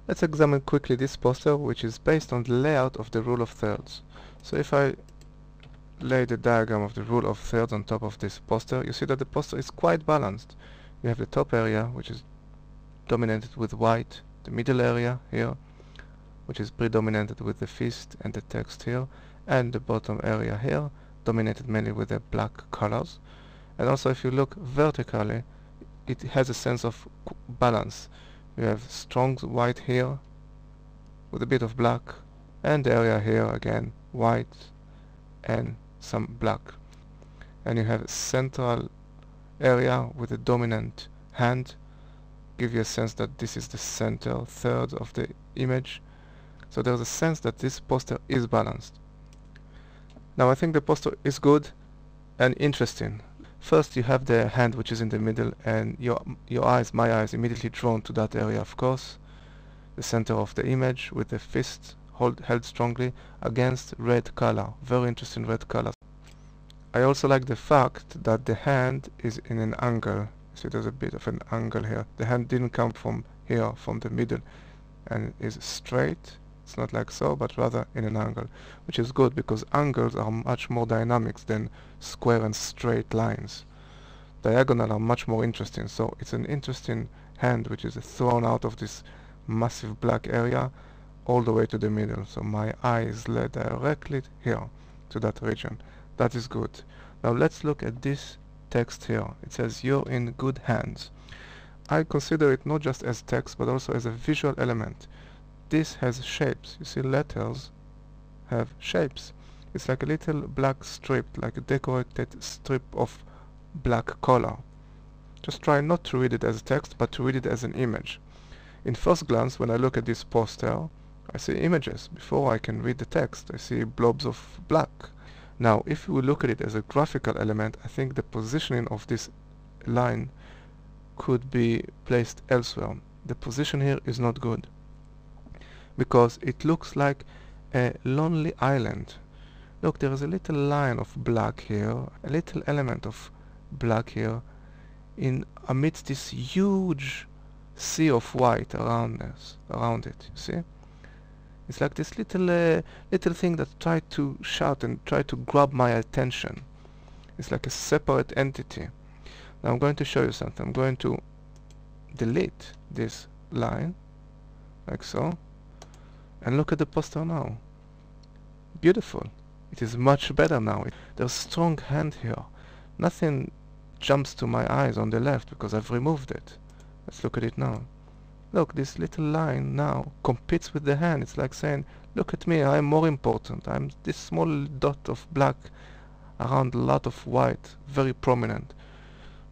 Let's examine quickly this poster, which is based on the layout of the rule of thirds. So if I lay the diagram of the rule of thirds on top of this poster, you see that the poster is quite balanced. You have the top area, which is dominated with white, the middle area here, which is predominated with the fist and the text here, and the bottom area here, dominated mainly with the black colors. And also if you look vertically, it has a sense of balance. You have strong white here with a bit of black, and the area here again white and some black. And you have a central area with a dominant hand, give you a sense that this is the center third of the image. So there's a sense that this poster is balanced. Now I think the poster is good and interesting. First you have the hand which is in the middle, and my eyes immediately drawn to that area, of course. The center of the image with the fist held strongly against red color, very interesting red color. I also like the fact that the hand is in an angle. See, there's a bit of an angle here. The hand didn't come from here, from the middle, and is straight. It's not like so, but rather in an angle, which is good because angles are much more dynamic than square and straight lines. Diagonal are much more interesting, so it's an interesting hand which is thrown out of this massive black area all the way to the middle. So my eye is led directly here to that region. That is good. Now let's look at this text here. It says you're in good hands. I consider it not just as text but also as a visual element. This has shapes. You see, letters have shapes. It's like a little black strip, like a decorated strip of black color. Just try not to read it as text but to read it as an image. In first glance, when I look at this poster, I see images. Before I can read the text, I see blobs of black. Now, if we look at it as a graphical element, I think the positioning of this line could be placed elsewhere. The position here is not good, because it looks like a lonely island. Look, there is a little line of black here, a little element of black here, in amidst this huge sea of white around it, you see? It's like this little thing that tried to shout and tried to grab my attention. It's like a separate entity. Now I'm going to show you something. I'm going to delete this line, like so, and look at the poster now. Beautiful. It is much better now. There's a strong hand here. Nothing jumps to my eyes on the left because I've removed it. Let's look at it now. Look, this little line now competes with the hand. It's like saying, look at me, I'm more important. I'm this small dot of black around a lot of white, very prominent.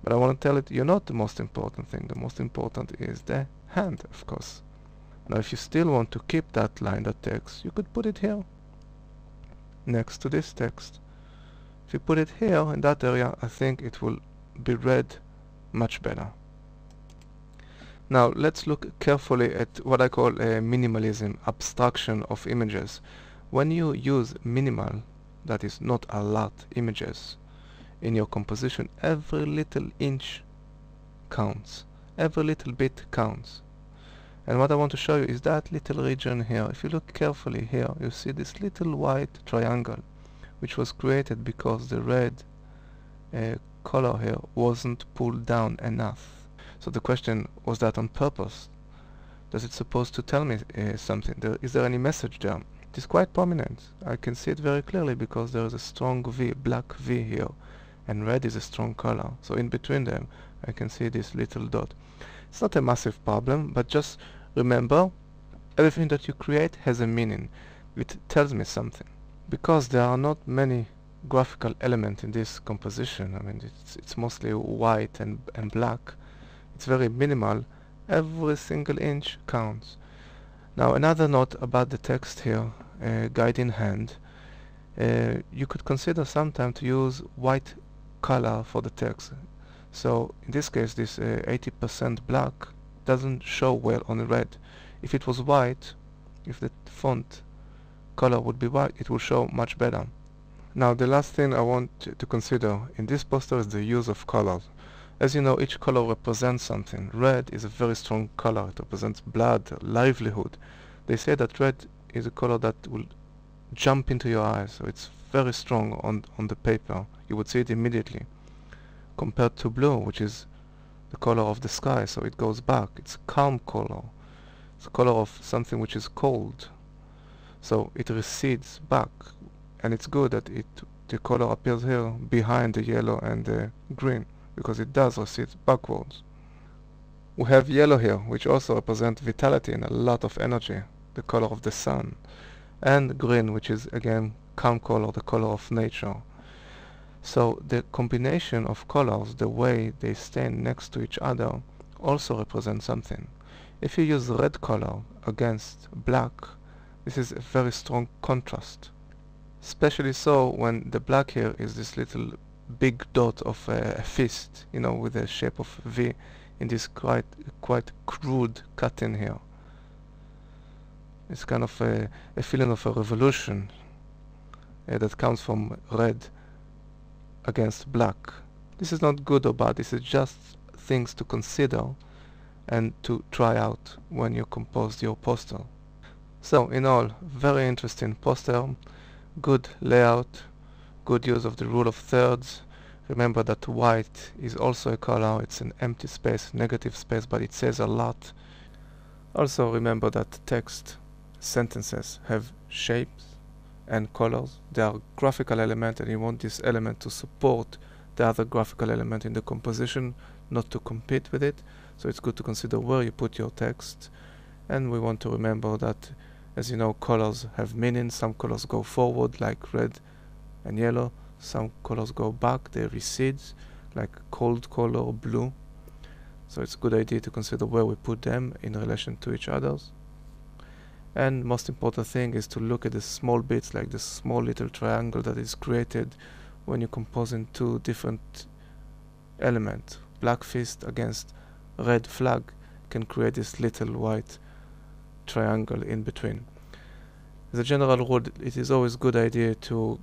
But I want to tell it, you're not the most important thing. The most important is the hand, of course. Now if you still want to keep that line, that text, you could put it here, next to this text. If you put it here, in that area, I think it will be read much better. Now let's look carefully at what I call a minimalism, abstraction of images. When you use minimal, that is not a lot images, in your composition, every little inch counts. Every little bit counts. And what I want to show you is that little region here. If you look carefully here, you see this little white triangle, which was created because the red color here wasn't pulled down enough. So the question, was that on purpose? Does it supposed to tell me something? Is there any message there? It is quite prominent. I can see it very clearly because there is a strong V, black V here, and red is a strong color. So in between them, I can see this little dot. It's not a massive problem, but just remember, everything that you create has a meaning. It tells me something. Because there are not many graphical elements in this composition, I mean, it's mostly white and black. It's very minimal. Every single inch counts. Now another note about the text here, guiding hand. You could consider sometime to use white color for the text. So in this case, this 80% black doesn't show well on red. If it was white, if the font color would be white, it will show much better. Now the last thing I want to consider in this poster is the use of colors. As you know, each color represents something. Red is a very strong color. It represents blood, livelihood. They say that red is a color that will jump into your eyes, so it's very strong on the paper. You would see it immediately. Compared to blue, which is the color of the sky, so it goes back. It's a calm color. It's a color of something which is cold. So it recedes back, and it's good that the color appears here behind the yellow and the green, because it does recede backwards. We have yellow here, which also represents vitality and a lot of energy, the color of the sun, and green, which is again calm color, the color of nature. So the combination of colors, the way they stand next to each other, also represents something. If you use red color against black, this is a very strong contrast. Especially so when the black here is this little big dot of a fist, you know, with the shape of V in this quite crude cut in here. It's kind of a feeling of a revolution that comes from red against black. This is not good or bad, this is just things to consider and to try out when you compose your poster. So in all, very interesting poster, good layout, good use of the rule of thirds. Remember that white is also a color, it's an empty space, negative space, but it says a lot. Also remember that text, sentences have shapes and colors. They are graphical element, and you want this element to support the other graphical element in the composition, not to compete with it. So it's good to consider where you put your text. And we want to remember that, as you know, colors have meaning. Some colors go forward, like red and yellow. Some colors go back, they recede, like cold color, blue. So it's a good idea to consider where we put them in relation to each others. And most important thing is to look at the small bits, like the small little triangle that is created when you compose in two different elements. Black fist against red flag can create this little white triangle in between. As a general rule, it is always a good idea to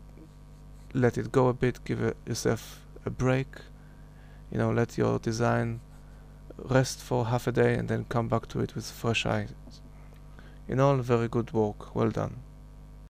let it go a bit, give yourself a break, you know, let your design rest for half a day and then come back to it with fresh eyes. In all, very good work, well done.